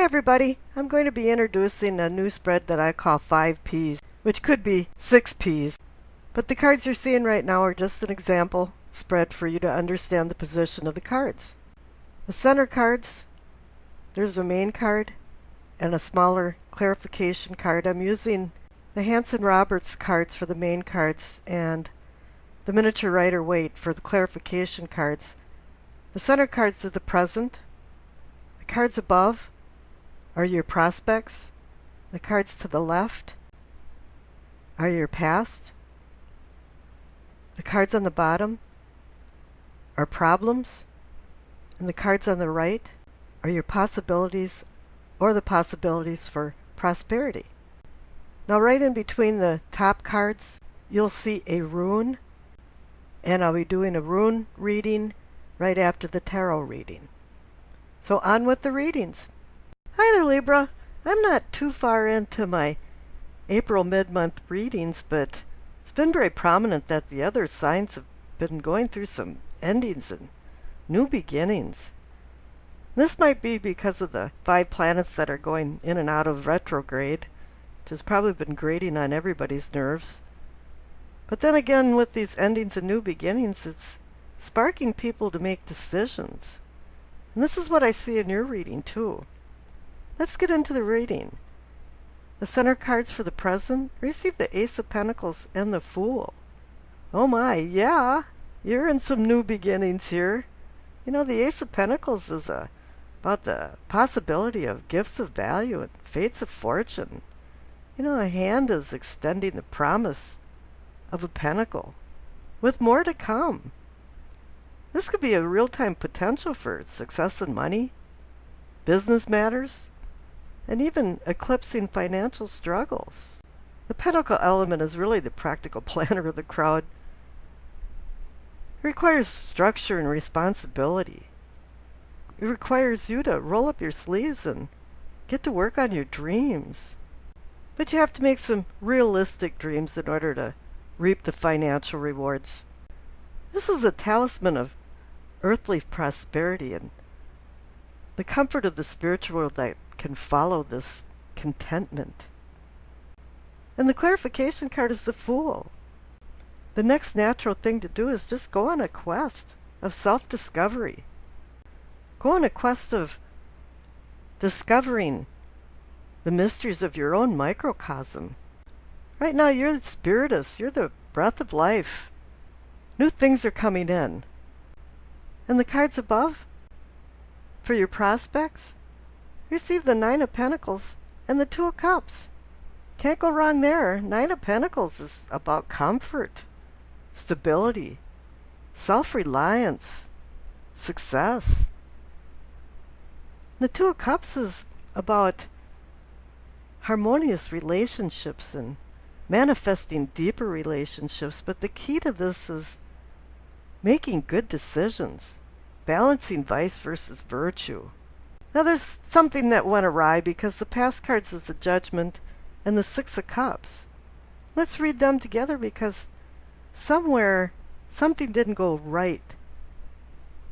everybody, I'm going to be introducing a new spread that I call 5 Ps, which could be 6 Ps. But the cards you're seeing right now are just an example spread for you to understand the position of the cards. The center cards, there's a main card and a smaller clarification card. I'm using the Hanson-Roberts cards for the main cards and the miniature Rider-Waite for the clarification cards. The center cards are the present. The cards above are your prospects. The cards to the left are your past. The cards on the bottom are problems. And the cards on the right are your possibilities or the possibilities for prosperity. Now right in between the top cards, you'll see a rune. And I'll be doing a rune reading right after the tarot reading. So on with the readings. Hi there, Libra. I'm not too far into my April mid-month readings, but it's been very prominent that the other signs have been going through some endings and new beginnings. This might be because of the 5 planets that are going in and out of retrograde, which has probably been grating on everybody's nerves. But then again, with these endings and new beginnings, it's sparking people to make decisions. And this is what I see in your reading, too. Let's get into the reading. The center cards for the present receive the Ace of Pentacles and the Fool. Oh my, yeah, you're in some new beginnings here. You know, the Ace of Pentacles is about the possibility of gifts of value and fates of fortune. You know, a hand is extending the promise of a pentacle, with more to come. This could be a real-time potential for success and money, business matters, and even eclipsing financial struggles. The pentacle element is really the practical planner of the crowd. It requires structure and responsibility. It requires you to roll up your sleeves and get to work on your dreams. But you have to make some realistic dreams in order to reap the financial rewards. This is a talisman of earthly prosperity and the comfort of the spiritual world that can follow this contentment. And the clarification card is the Fool. The next natural thing to do is just go on a quest of self-discovery. Go on a quest of discovering the mysteries of your own microcosm. Right now, you're the spiritus. You're the breath of life. New things are coming in. And the cards above, for your prospects, receive the 9 of Pentacles and the 2 of Cups. Can't go wrong there. 9 of Pentacles is about comfort, stability, self-reliance, success. The 2 of Cups is about harmonious relationships and manifesting deeper relationships, but the key to this is making good decisions, balancing vice versus virtue. Now there's something that went awry because the past cards is the Judgment and the 6 of Cups. Let's read them together because somewhere something didn't go right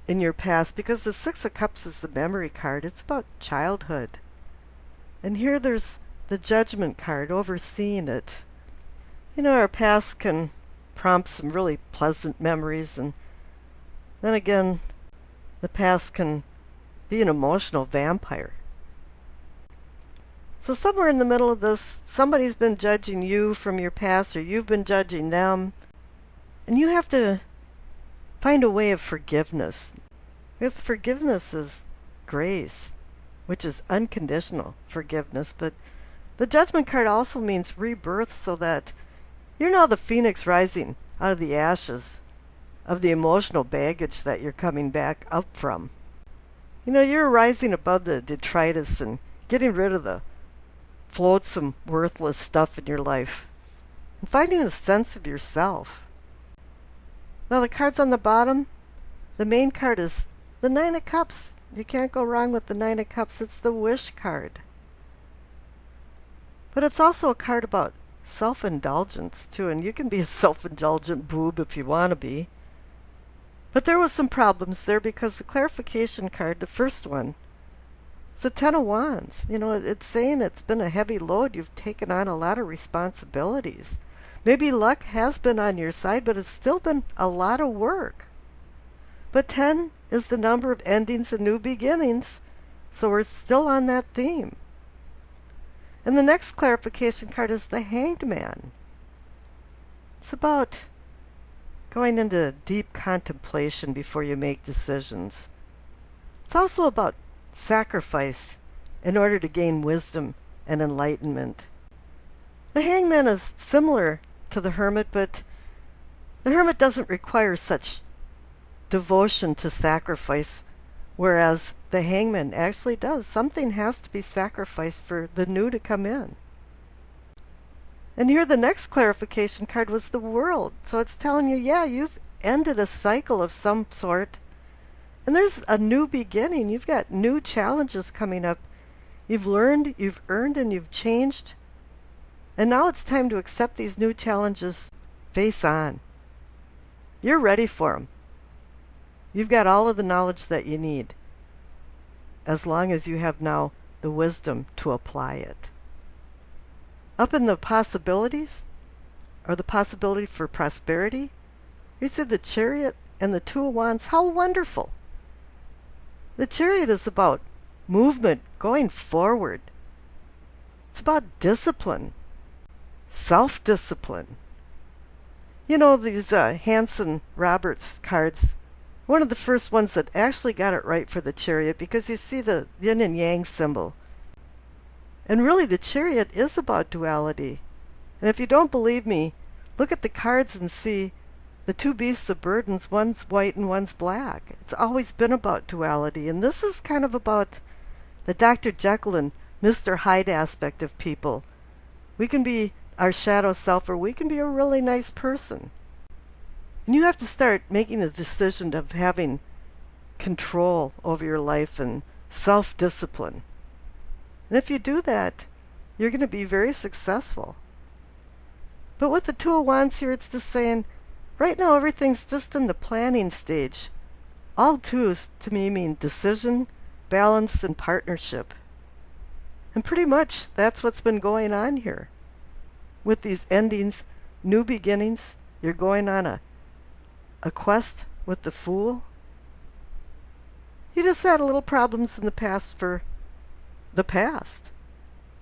in your past, because the 6 of Cups is the memory card. It's about childhood. And here there's the Judgment card overseeing it. You know, our past can prompt some really pleasant memories, and then again, the past can be an emotional vampire. So somewhere in the middle of this, somebody's been judging you from your past, or you've been judging them, and you have to find a way of forgiveness. Because forgiveness is grace, which is unconditional forgiveness, but the Judgment card also means rebirth, so that you're now the phoenix rising out of the ashes of the emotional baggage that you're coming back up from. You know, you're rising above the detritus and getting rid of the flotsam, worthless stuff in your life and finding a sense of yourself. Now the cards on the bottom, the main card is the 9 of Cups. You can't go wrong with the 9 of Cups. It's the wish card. But it's also a card about self-indulgence, too, and you can be a self-indulgent boob if you want to be. But there was some problems there because the clarification card, the first one, It's the Ten of Wands. It's saying it's been a heavy load. You've taken on a lot of responsibilities. Maybe luck has been on your side, but it's still been a lot of work. But 10 is the number of endings and new beginnings, so we're still on that theme. And the next clarification card is the Hanged Man. It's about going into deep contemplation before you make decisions. It's also about sacrifice in order to gain wisdom and enlightenment. The Hangman is similar to the Hermit, but the Hermit doesn't require such devotion to sacrifice, whereas the Hangman actually does. Something has to be sacrificed for the new to come in. And here the next clarification card was the World. So it's telling you, yeah, you've ended a cycle of some sort, and there's a new beginning. You've got new challenges coming up. You've learned, you've earned, and you've changed. And now it's time to accept these new challenges face on. You're ready for them. You've got all of the knowledge that you need, as long as you have now the wisdom to apply it. Up in the possibilities, or the possibility for prosperity, you see the Chariot and the Two of Wands. How wonderful! The Chariot is about movement, going forward. It's about discipline, self-discipline. These Hanson Roberts cards, one of the first ones that actually got it right for the Chariot, because you see the yin and yang symbol. And really the Chariot is about duality. And if you don't believe me, look at the cards and see the two beasts of burdens, one's white and one's black. It's always been about duality. And this is kind of about the Dr. Jekyll and Mr. Hyde aspect of people. We can be our shadow self, or we can be a really nice person. And you have to start making a decision of having control over your life and self-discipline. And if you do that, you're going to be very successful. But with the Two of Wands here, it's just saying, right now everything's just in the planning stage. All twos to me mean decision, balance, and partnership. And pretty much that's what's been going on here. With these endings, new beginnings, you're going on a quest with the Fool. You just had a little problems in the past for the past.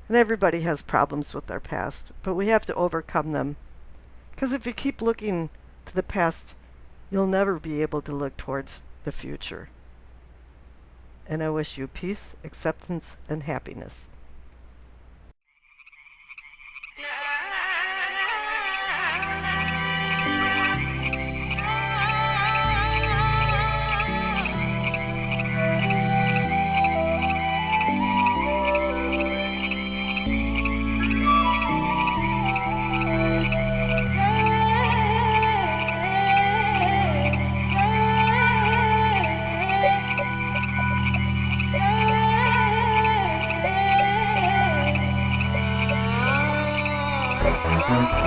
And everybody has problems with their past, but we have to overcome them. Because if you keep looking to the past, you'll never be able to look towards the future. And I wish you peace, acceptance, and happiness. Thank you.